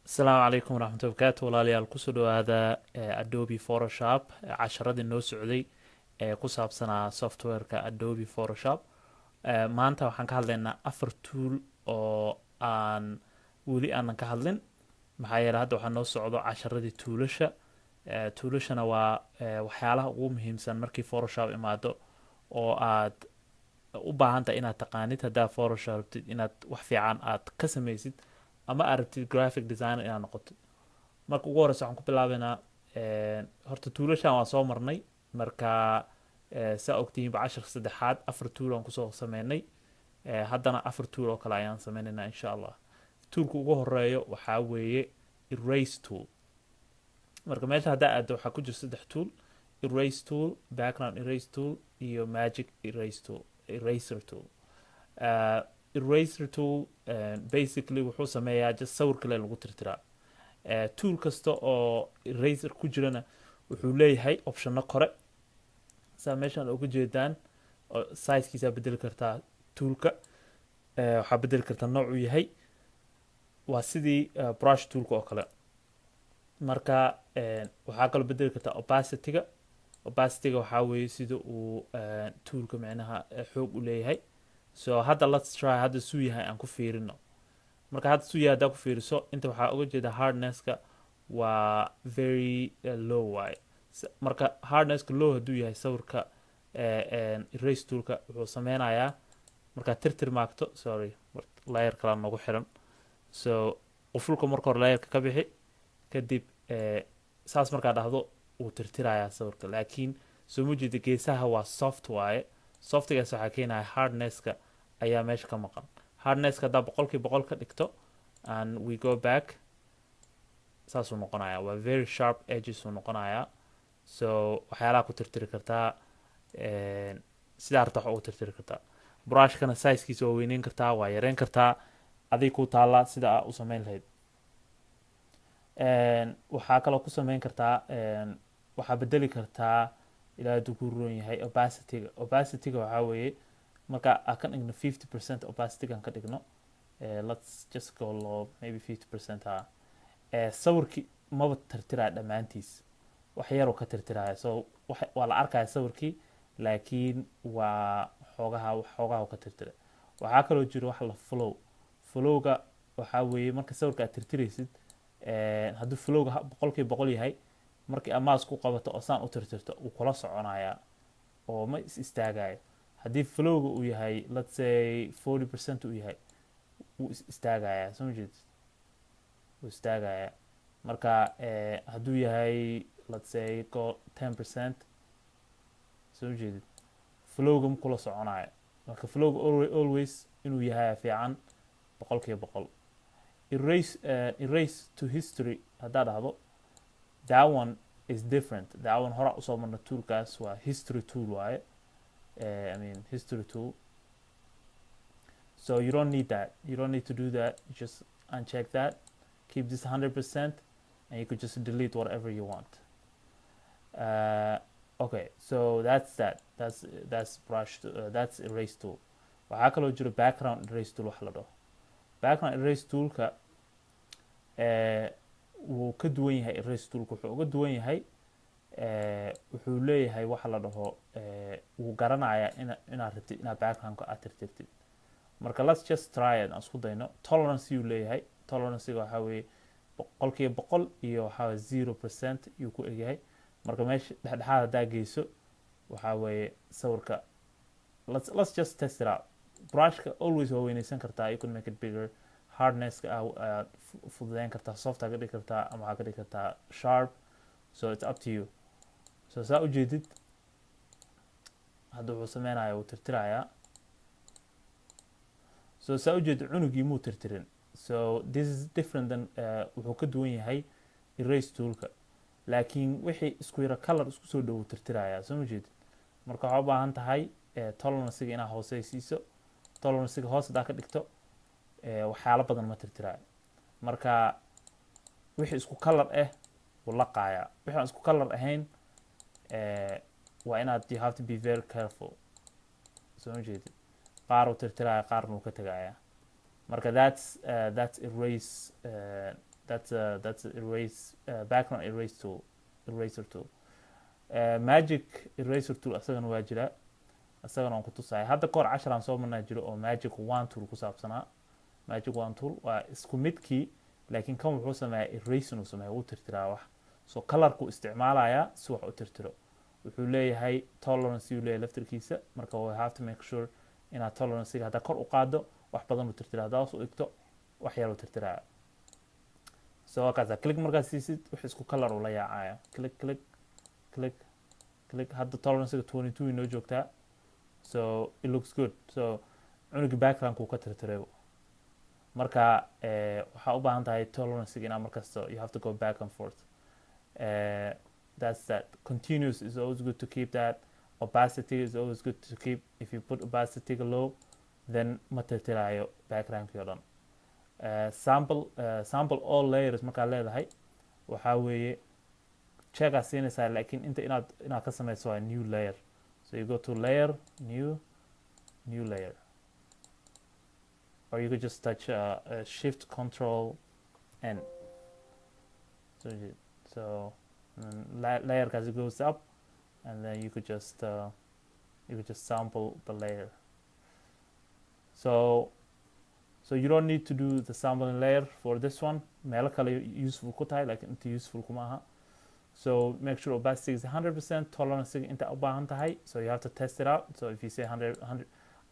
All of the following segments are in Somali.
السلام عليكم ورحمة الله وبركاته walaalayaal kusoo dhawaada Adobe Photoshop casharadii noo socday ee ku saabsanaa softwareka Adobe Photoshop. Maanta waxaan ka hadlaynaa afar tool oo aan weli aanan ka hadlin maxaa yeelay hadda waxaa noo socdo casharadii toolasha. Toolashana waa waxyaalaha ugu muhiimsan markii Photoshop imaado oo aad u baahan tahay inaad taqaanid haddaa Photoshop rabtid inaad wax fiican aad ka samaysid ama aad rabtid graphic designer inaad noqotid. Marka ugu horeysa waxaan ku bilaabaynaa horta toolashan waan soo marnay marka saa ogtihiinba casharka saddexaad afar tool aan kusoo sameynay. Haddana afar tool oo kale ayaan sameynaynaa insha allah. Toolka ugu horeeyo waxaa weeye erase tool. marka meesha haddaa aado waxaa ku jira saddex tool: erase tool, background erase tool iyo magic erase tool, eraser tool. Eraser tool basically wuxuu sameeyaa just sawir kale lagu tirtiraa. Tool kasta oo eraser ku jirana wuxuu leeyahay optionno kore saa meeshaan uga jeedaan. Sizekiisa bedeli kartaa toolka, waxaa bedeli kartaa noocuu yahay, waa sidii brush toolka oo kale. marka waxaa kaloo bedeli kartaa opacityga. Opacityga waxaa weeye sida uu toolka micnaha xoog u leeyahay. So hadda let's try hadda suu yahay aan ku fiirino. marka hadda suu yahay haddaa ku fiiriso inta waxaa uga jeeda hardnesska waa very low waaye. marka hardnesska low hadduu yahay sawirka erase toolka wuxuu sameynayaa markaad tirtir maagto, sorry layer kala noogu xiran. So qufulka marka hore layerka ka bixi kadib saas markaa dhahdo uu tirtirayaa sawirka, laakiin soo ma jeeda geesaha waa soft waaye. Softigaas waxaa keenaya hardnesska ayaa meesha ka maqan. Hardnesska haddaa boqolkiiba boqol ka dhigto and we go back saasuu noqonayaa, waa very sharp edges uu noqonayaa. So waxyaalaha ku tirtiri kartaa sidaa harta wax ugu tirtiri kartaa. Brushkana sizekiisa waa weyneyn kartaa, waa yareyn kartaa, adig ku taala sida aa u sameyn lahayd. waxaa kaloo ku sameyn kartaa waxaa bedeli kartaa ilaa hadduu ku roon yahay opacityga. Opacityga waxaa weeye marka aan ka dhigno 50% opacityga aan ka dhigno, let's just go low, maybe 50% ha. Sawirkii maba tirtiraya dhammaantiis, wax yaroo ka tirtiraya. So waa la arkaya sawirkii laakiin waa xoogaha ka tirtira. waxaa kaloo jiro wax la flowga waxaa weeye marka sawirka aad tirtiraysid hadduu flowga boqolkiiba boqol yahay markii amaas ku qabato oo saan u tirtirto uu kula soconayaa oo ma istaagayo. haddii flowga uu yahay let's say 40% uu yahay wuu istaagayaa, soo jeed wuu istaagayaa. marka hadduu yahay let's say 10% soo jeedid flowga ma kula soconayo. marka flowga always inuu yahay fiican boqolkiiba boqol. Erase to history haddaa dhahdo, that one is different. that one hora usoo marna toolkaas waa history tool waaye. I mean history tool. So you don't need that, you don't need to do that. You just uncheck that, keep this 100% and you could just delete whatever you want. Okay, so that's brush that's erase tool. waxaa kaloo jiro background erase tool wax la dhaho. background erase toolka wuu ka duwan yahay erase toolka. wuxuu uga duwan yahay wuxuu leeyahay waxa la dhaho wuu garanayaa inaad rabtid inaad backgroundka aad tirtirtid. marka let's just try it aan isku dayno. tolerance yuu leeyahay. tolerancega waxaa weeye boqolkiiba boqol iyo waxaa weeye 0% yuu ku egyahay. marka meesha dhexdhexaad haddaa geyso waxaa weeye sawirka let's just test it out. brushka always waa weyneysan kartaa, you can make it bigger. hardnesska aad fududeyn kartaa, softa ka dhigi kartaa ama waxaa ka dhigi kartaa sharp. So it's up to you. so saa ujeedid hadda wuxuu sameynaya wuu tirtirayaa. so saa ujeedid cunugii muu tirtirin. so this is different than wuxuu ka duwan yahay erase toolka, laakiin wixii isku yara color isku soo dhow tirtirayaa, soo ma jeedid. marka waxaa u baahan tahay tolerancega inaad hooseysiiso. tolerancega hoos haddaa ka dhigto waxyaalo badan ma tirtirayo. marka wixii isku color wuu laqayaa, wixii aan isku color ahayn waa inaad you have to be very careful, soo ma jeedid. qaar uu tirtiraya qaarna uu ka tagayaa. marka that's erase that's a erase background erase tool, eraser tool. Magic eraser tool asagana waa jira, asagana aan ku tusaya. Hadda kahor 10 aan soo marnaa jiro oo magic wand tool ku saabsanaa. Magic wand tool waa isku midkii, laakiin kan wuxuu sameeyaa erase inuu sameeyo, wuu tirtiraa wax. So colorku isticmaalaya si wax u tirtiro. Wuxuu leeyahay tolerance uu leeyahay laftirkiisa, marka we have to make sure inaad tolerance-ga hadda kor u qaado wax badan u tirtiraa, haddaa hoos u dhigto wax yar u tirtiraa. So wakaasa click markaad siisid wix isku color u la yaacaya. Click click click click. Hadda tolerance-ga 22 inoo joogtaa, so it looks good. So cunuga background-ku ka tirtiray. Marka waxaa u baahan tahay tolerance-ga inaad markasta you have to go back and forth. That's that. Continuous is always good to keep that. Opacity is always good to keep. If you put opacity low, then ma tirtirayo background-ki oo dhan. Sample all layers markaa leedahay waxaa weeye check aad siinaysaa, laakiin inta inaad ka samayso waa new layer. So you go to layer, new layer, or you could just touch shift control N. So layer as it goes up, and then you could just sample the layer. So you don't need to do the sampling layer for this one. Meelo kale useful ku tahay, like inta useful kuma aha. So make sure opacity is 100%, tolerance inta u baahan tahay. So you have to test it out. So if you say 100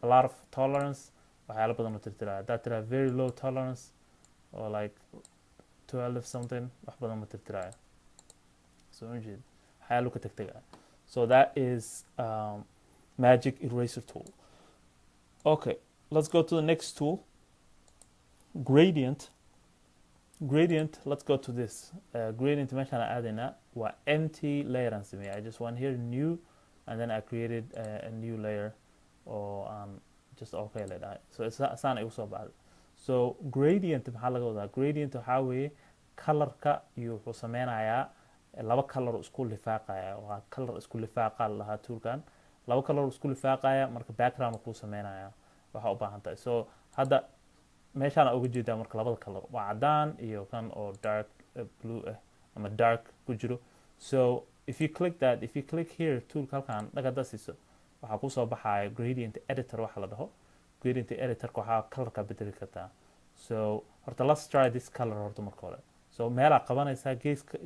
a lot of tolerance, waxyaalo badan u tirtiraa. That are very low tolerance, or like 12 something, wax badan ma tirtiraayo. So waxyaalo ka tagtaga. So that is magic eraser tool. Okay, let's go to the next tool. Gradient. Let's go to this. Gradient meeshaan aadayna waa empty layer aan sameeyay. I just went here new, and then I created a new layer, or just okay leedahay. So saan ay usoo baxday. So gradient maxaa laga wadaa? Gradient waxaa weeye colorka iyo wuxuu sameynayaa laba color isku lifaaqaya. Waa color isku lifaaqa lahaa toolkan. Laba color isku lifaaqaya marka background ku sameynaya. Waxa u baahan tahay. So hadda meeshaan uga jeedaa marka labada color waa cadaan iyo kan oo dark blue ama dark ku jiro. So if you click here toolka halkan dhagada siiso waxaa ku soo baxaya gradient editor waxa la dhaho. Gradient editor waxaa colorka bedeli kartaa. So horta let's try this color horta marka hore. So meela qabanaysa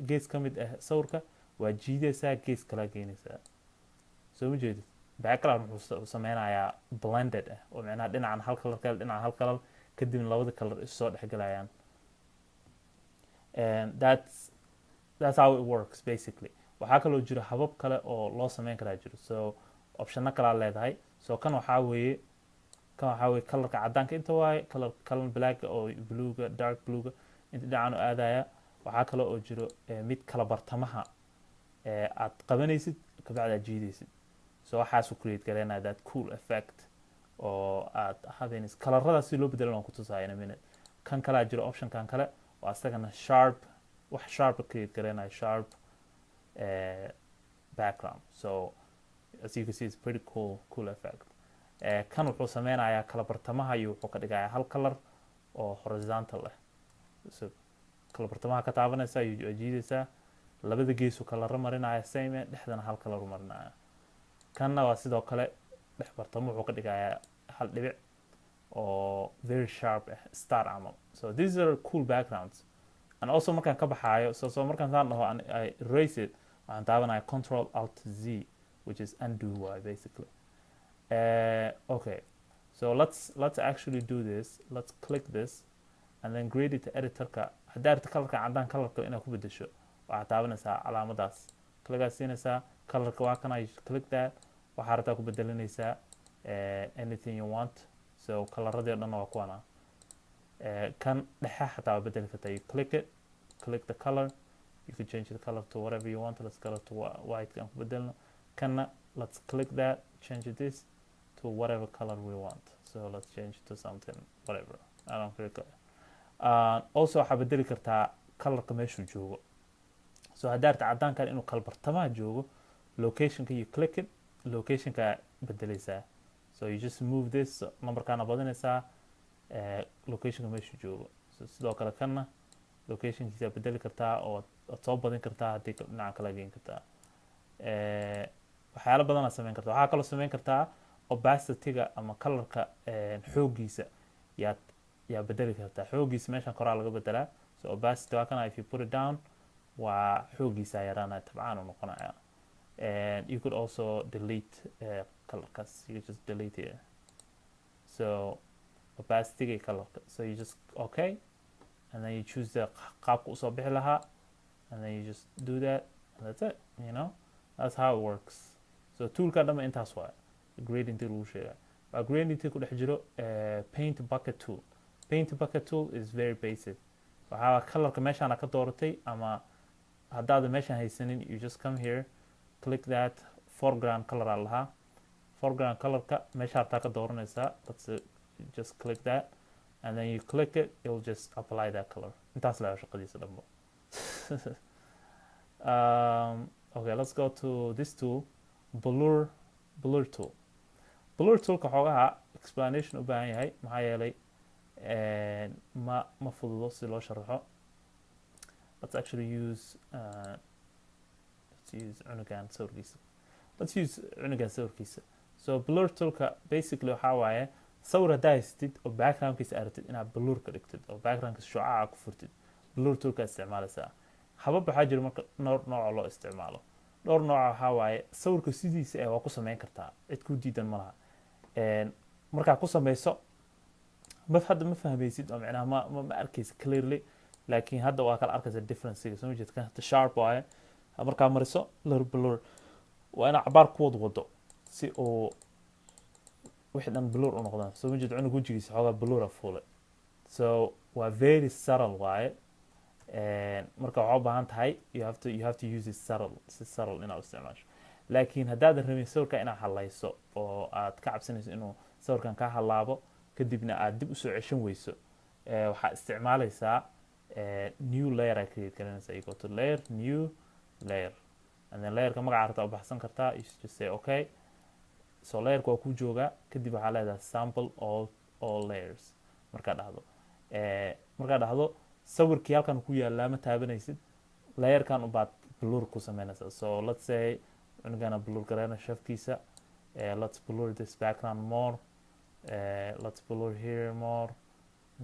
gees ka mid ah sawirka waa jiidaysaa gees kala geynaysaa. So ma jeedid background wuxuu sameynayaa blended oo macnaha dhinacan hal color kale dhinacan hal color kadibna labada color is soo dhexgalayaan. And that's how it works basically. Waxaa kaloo jira habab kale oo loo sameyn karaa jiro. So optionna kala leedahay. So kan waxaa weeye colorka cadaanka inta waaye, color black oo bluega dark bluega inta dhinacan u aadaya. Waxaa kale oo jiro mid kala bartamaha aad qabanaysid kabacdi aad jiidaysid. So waxaas u create gareynaya that cool effect oo aad habeenis colorada si loo bedelo ku tusaya in a minute. Kan kala jiro option kan kale waa asagana sharp, wax sharp create gareynaya, sharp background. So as you can see, it's pretty cool effect. Kan wuxuu sameynayaa kala bartamaha iyo wuxuu ka dhigayaa hal color oo horizontal so kala bartamaha ka taabanaysa iyo jiidaysa labada gees uu kala marinaya same dhexdana hal color u marinaya. Kanna waa sidoo kale dhex bartamo wuxuu ka dhigayaa hal dhibic oo very sharp star camal. So these are cool backgrounds. And also markaan ka baxaayo, so markaan saan dhaho I erase it, waxaan taabanaya Control Alt Z, which is undo basically. Okay, so let's actually do this. Let's click this, and then gradient editor-ka haddaa rabto colorka cadaan colorka inaad ku bedesho waxaad taabanaysaa calaamadaas, click-aad siinaysaa colorka waa kana, you click that, waxaa rabtaa ku bedelinaysaa anything you want. So coloradii oo dhan waa kuwana. Kan dhexe xataa waa bedeli kartaa. You click it, click the color, you can change the color to whatever you want. Let's color to white kan ku bedelno. Kanna let's click that, change this to whatever color we want. So let's change it to something whatever. I don't click it. Also waxaa bedeli kartaa colorka meeshuu joogo. So haddaa rabto cadaankan inuu kala bartamaha joogo, locationka you click it, locationka bedelaysaa. So you just move this numberkana badinaysaa locationka meeshuu joogo. So sidoo kale kanna locationkiisa bedeli kartaa oo aad soo badin kartaa haddii dhinaca kala geyn kartaa. waxyaalo badan aad samayn kartaa. waxaa kaloo samayn kartaa opacityga ama colorka xoogiisa yaa bedeli kartaa. xoogiisa meeshan koraa laga bedelaa. So opacity waa kana, if you put it down waa xoogiisa yaraanaya, tabcaan u noqonaya. And you could also delete colorkas. You could just delete it. So opacity color. So you just okay, and then you choose the qaabka usoo bixi lahaa, and then you just do that, and that's it. You know, that's how it works. So toolka dhama intaas waa grading tool lagu sheegay. Waa grading tool ku dhex jiro paint bucket tool. Paint bucket tool is very basic. waxaa colorka meeshaan ka dooratay, ama haddaad meeshaan haysanin, you just come here, click that foreground color aa lahaa. foreground colorka meesha hartaa ka dooranaysaa. That's it. You just click that, and then you click it, it will just apply that color. intaas la shaqadiisa dhanbo. Okay, let's go to this tool, blur tool. Blur toolka xoogaha explanation u baahan yahay, maxaa yeelay ma fududo si loo sharaxo. Let's actually use cunugan sawirkiisa. Let's use cunugan sawirkiisa. So blur toolka basically waxaa waaye sawir haddaa haystid oo backgroundkiisa aragtid inaad blur ka dhigtid oo backgroundkiisa shucaaca ku furtid, blur toolka isticmaalaysaa. habab waxaa jira marka nooc loo isticmaalo. dhowr nooc waxaa waaye sawirka sidiisa waa ku samayn kartaa, cid ku diidan ma laha. markaa ku samayso hadda ma fahmaysid oo macnaha ma arkaysa clearly, laakiin hadda waa kala arkaysa differencega. soo jeed kan sharp waaye, markaa mariso blur waa ina cabaar ku wado si oo wixii dhan blur u noqdaan. soo jeed cunug wajigiisa xoogaa blur fuulay. So waa very subtle waaye. marka waxaa u baahan tahay you have to use it subtle inaad isticmaasho. laakiin haddaad rabin sawirka inaad halayso oo aad ka cabsanayso inuu sawirkan ka halaabo kadibna aad dib usoo ceshan weyso, waxaad isticmaalaysaa new layer ay create garanaysaa. You go to layer, new layer, and then layerka magaca rabta u baxsan kartaa. You just say okay. So layerka waa ku joogaa, kadib waxaa leedahay sample all layers. markaad dhahdo sawirkii halkan ku yaallaa ma taabanaysid, layerkan ubaad blur ku samaynaysaa. So let's say cunugana blur garayna shafkiisa. Let's blur this background more. Let's blur here more.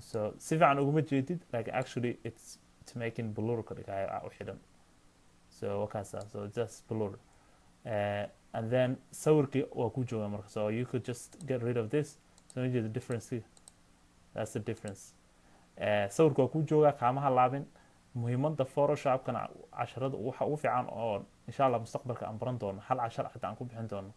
So si fiican uguma jeedid, like actually it's making blur ka dhigaya u xidhan. So wakaasa, so just blur. And then sawirkii waa ku jooga marka. So you could just get rid of this. So you get the difference here. That's the difference. sawirka waa ku jooga, kaama halaabin. muhiimada photoshopkana casharada waxa ugu fiican oo insha Allah mustaqbalka aan baran doono, hal cashar xitaa aan ku bixin doono,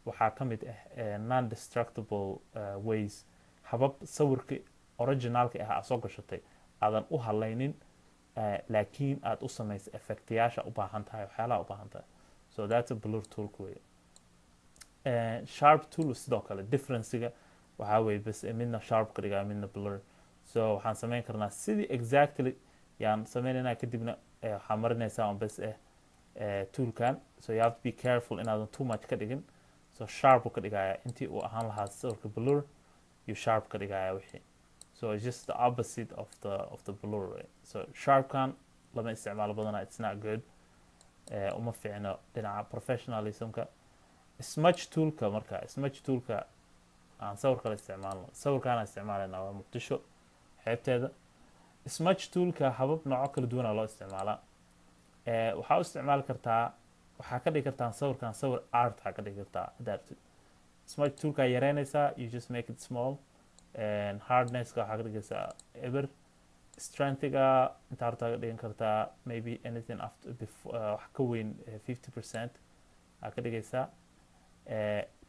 waxaa ka mid ah non destructible ways, habab sawirka originalka ah soo gashatay aadan u halaynin, laakiin aad u samaysay effectyaasha u baahan tahay, waxyaalaha u baahan tahay. So that's a blur tool way. Sharp tool sidoo kale differencega waxaa weeye bas midna sharp ka dhigaa midna blur. So waxaan samayn karnaa sidii exactly yaan samaynayna, kadibna waxaa marinaysaa on bas toolkan. So you have to be careful inaadan too much ka dhigin. So sharp ka dhigaya intii uu ahaan lahaa sawirka blur, you sharp ka dhigaya wixii. So it's just the opposite of the blur way. So sharpkan lama isticmaalo badana, it's not good. uma fiicno dhinaca professionalismka. Smudge toolka marka smudge toolka aan sawirka la isticmaalno, sawirkaan isticmaalayna waa Muqdisho xeebteeda. smudge toolka habab nooc kala duwan loo isticmaalaa. waxaa u isticmaali kartaa, waxaa ka dhigi kartaa sawirkan sawir art ka dhigi kartaa adaartid. smudge toolka yareynaysaa, you just make it small. And hardnesska waxaa ka dhigaysaa eber. Strengthga inta harta ka dhigan kartaa maybe anything after wax ka weyn 50% aa ka dhigaysaa.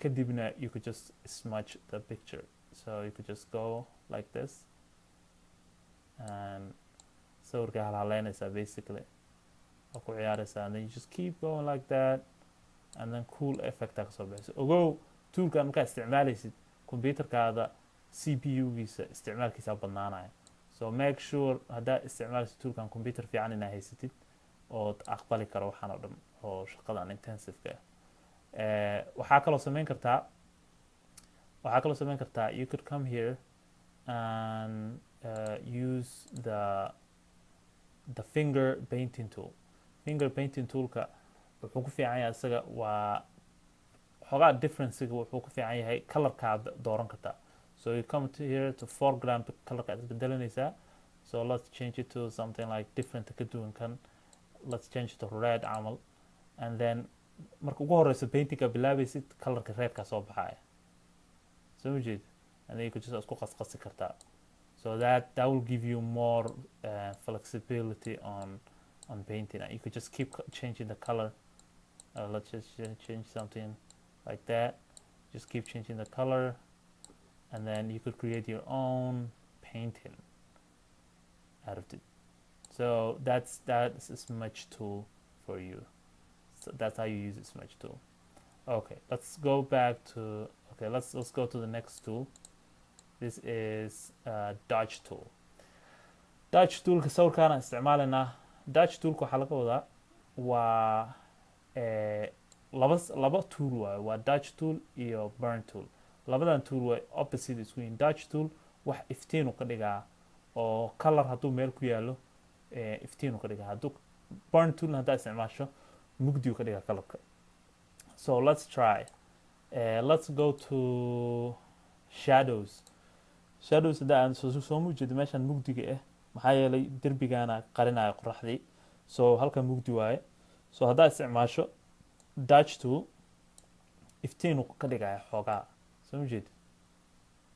kadibna you could just smudge the picture. So you could just go like this and sawirka halaaleynaysaa basically oo ku ciyaaraysaa, and then you just keep going like that, and then cool effect ka soo baxayso. ogow toolkan markaa isticmaalaysid computerkaada CPU-giisa isticmaalkiisa badnaanaya. So make sure haddaa isticmaalaysid toolkan computer fiican inaa haysatid oo aqbali karo waxaan oo dhan oo shaqadan intensive-ka ah. waxaa kaloo samayn kartaa you could come here and use the finger painting tool. Finger painting toolka wuxuu ku fiican yahay isaga waa xogaa differencega wuxuu ku fiican yahay colorkaad dooran kartaa. So you come to here to foreground colorka aad bedelanaysaa. So let's change it to something like different ka duwan kan. Let's change it to red camal. And then marka ugu horeysa paintingka bilaabaysid colorka redka soo baxaya. So ma jeed, and then you could just isku qasqasi kartaa. So that will give you more flexibility on painting. You could just keep changing the color. Let's just change something like that. Just keep changing the color, and then you could create your own painting out of it. So that is a smudge tool for you. So that's how you use a smudge tool. Okay, let's go back to let's go to the next tool. This is dodge tool. Dodge tool ka sawirkaan isticmaalana. Dodge tool waxaa laga wadaa waa laba tool waaye. Waa dodge tool iyo burn tool. Labadan tool way opposite isku yihiin. Dodge tool wax iftiin ka dhigaa oo color hadduu meel ku yaalo iftiin ka dhigaa. Hadduu burn tool haddaa isticmaasho mugdi ka dhigaa colorka. So let's try. Let's go to shadows. Shadows haddaa aan soo muujido meeshaan mugdiga maxaa yeelay derbigaana qarinaya qoraxdii. So halka mugdi waaye. So haddaa isticmaasho dodge tool iftiin ka dhigaya xoogaa. So ma jeed,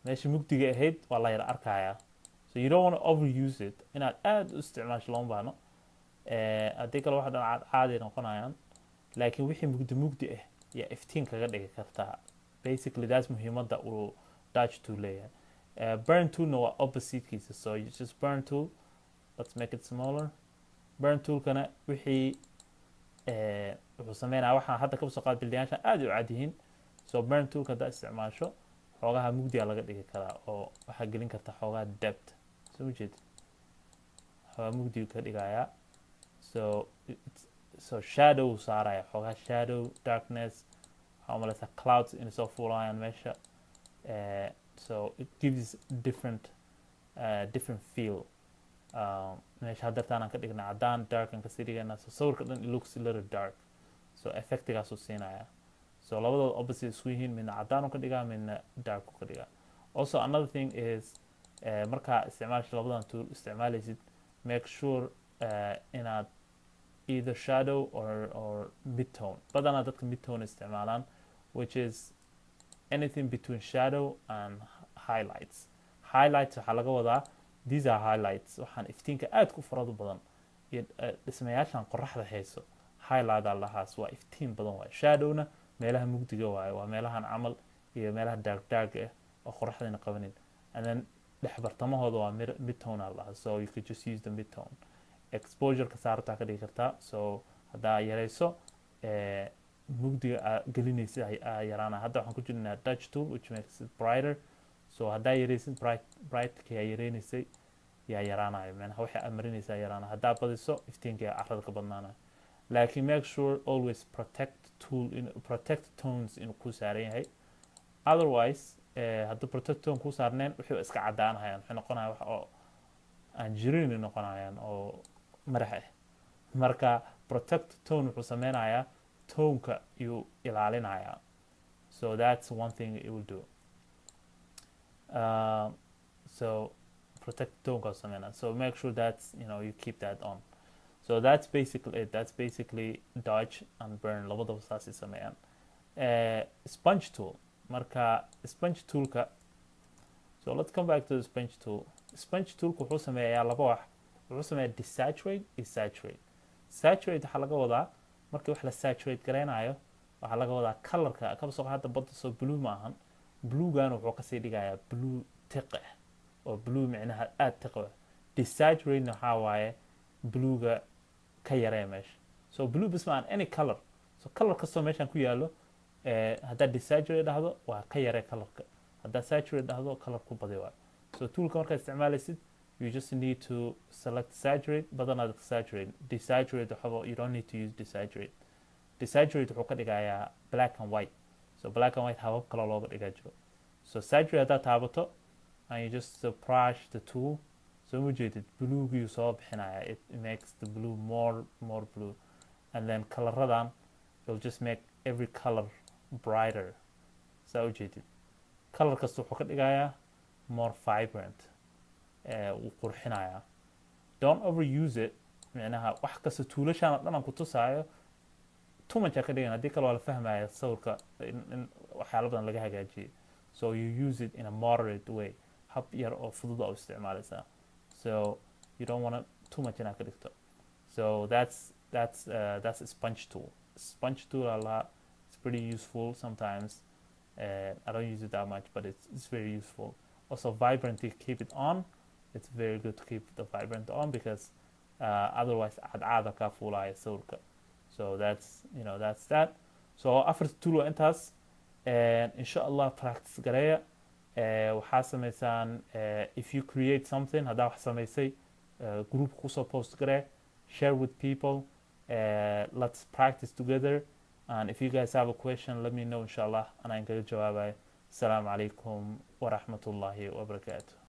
meesha mugdiga ahayd waa la yara arkaya. So you don't want to overuse it. Inaad aad u isticmaasho looma baahno. Haddii kale waxa dhan caadi noqonayaan. Laakiin wixii mugdi yaa iftiin kaga dhigi kartaa. Basically that's muhiimadda uu dodge tool leeyahay. Burn tool no opposite kiisa. So you just burn tool. Let's make it smaller. Burn tool kana wixii wuxuu sameynaa waxaan hadda ka soo qaad bildiyaasha aad u caadihiin. So burn tool kada isticmaasho xoogaha mugdiga laga dhigi karaa oo waxa gelin karta xoogaha depth. So ma jeed, xoogaha mugdiga ka dhigaya. So shadow saaraya xoogaha shadow darkness. Waxaa umalaysaa clouds in soo fuulayaan meesha. So it gives different feel. Meesha hadartaan aan ka dhigna cadaan dark aan kasii dhigana. So sawirka dhan it looks a little dark. So effectigaasuu siinaya. So labadooda opposite isku yihiin, midna cadaan ka dhigaa midna dark ka dhigaa. Also another thing is markaa isticmaasha labadan tool isticmaalaysid, make sure inaad either shadow or mid-tone. Badanaa dadka mid-tone isticmaalaan, which is anything between shadow and highlights. Highlights waxaa laga wadaa these are highlights. Waxaan iftiinka aad ku farado badan iyo dhismayaashan qoraxda hayso. Highlight allahaas waa iftiin badan waaye. Shadowna meelaha mugdiga waaye, waa meelahan camal iyo meelaha dark oo qoraxdana qabanin. And then dhexbartamahooda waa mid-tone allaha. So you could just use the mid-tone. Exposure ka saartaa ka dhigi kartaa. So haddaa yarayso mugdiga gelinaysa yaraana. Hadda waxaan ku jirnaa dodge tool which makes it brighter. So haddaa yaraysid bright-ka yaa yaraynaysay yaa yaraanayo. Macnaha waxay amarinaysaa yaraana. Haddaa badiso iftiinka yaa carrada ka badnaanayo. Laakiin make sure always protect tones inuu ku saaran yahay. Otherwise hadduu protect tone ku saarneen wuxuu iska cadaanayaan. Waxay noqonayaan wax oo aan jirin noqonayaan oo madax marka protect tone wuxuu sameynayaa toneka iyuu ilaalinayaa. So that's one thing it will do. So protect toneka sameynaa. So make sure that's you keep that on. So that's basically it. That's basically dodge and burn. Labadaba saasay sameeyaan. Sponge tool. Marka sponge toolka. So let's come back to the sponge tool. Sponge toolka wuxuu sameeyaa laba wax. Wuxuu sameeyaa desaturate iyo saturate. Saturate waxaa laga wadaa markii wax la saturate gareynayo waxaa laga wadaa colorka ka soo qaada badda soo blue ma ahan. Blue-gan wuxuu ka sii dhigayaa blue tiq oo blue macnaha aad tiq ah. Desaturate waxaa waaye blue-ga ka yaree meesha. So blue bis ma any color. So color kastoo meeshan ku yaalo haddaa desaturate dhahdo waa ka yaree colorka. Haddaa saturate dhahdo color ku badi waa. So toolka markaad isticmaalaysid you just need to select saturate, badanaa saturate. Desaturate you don't need to use desaturate. Desaturate wuxuu ka dhigayaa black and white. So black and white habab kale looga dhigaa jiro. So saturate haddaa taabato and you just brush the tool. so ma jeedid bluegii soo bixinaya, it makes the blue more blue, and then colaradan you'll just make every color brighter. saa u jeedid color kasta wuxuu ka dhigayaa more vibrant, wuu qurxinayaa. Don't overuse it, micnaha wax kasta tuulashaan oo dhan aan ku tusaayo too much ka dhigan, haddii kale waa la fahmaya sawirka in waxyaalo badan laga hagaajiyay. So you use it in a moderate way, hab yar oo fudud oo isticmaalaysaa. So you don't want too much inaad ka dhigto. So that's a sponge tool. Sponge tool a lot. It's pretty useful sometimes. I don't use it that much, but it's very useful. Also vibrant, to keep it on. It's very good to keep the vibrant on because otherwise cadcaada kaa fuulaya sawirka. So that's that. So afarta tool waa intaas. Insha Allah practice gareeya. Waxaa samaysaan, if you create something, haddaa wax samaysay, group kusoo post garee, share with people. Let's practice together. And if you guys have a question, let me know inshallah, and I can jawaabay. Assalamu alaikum wa rahmatullahi wa barakatuh.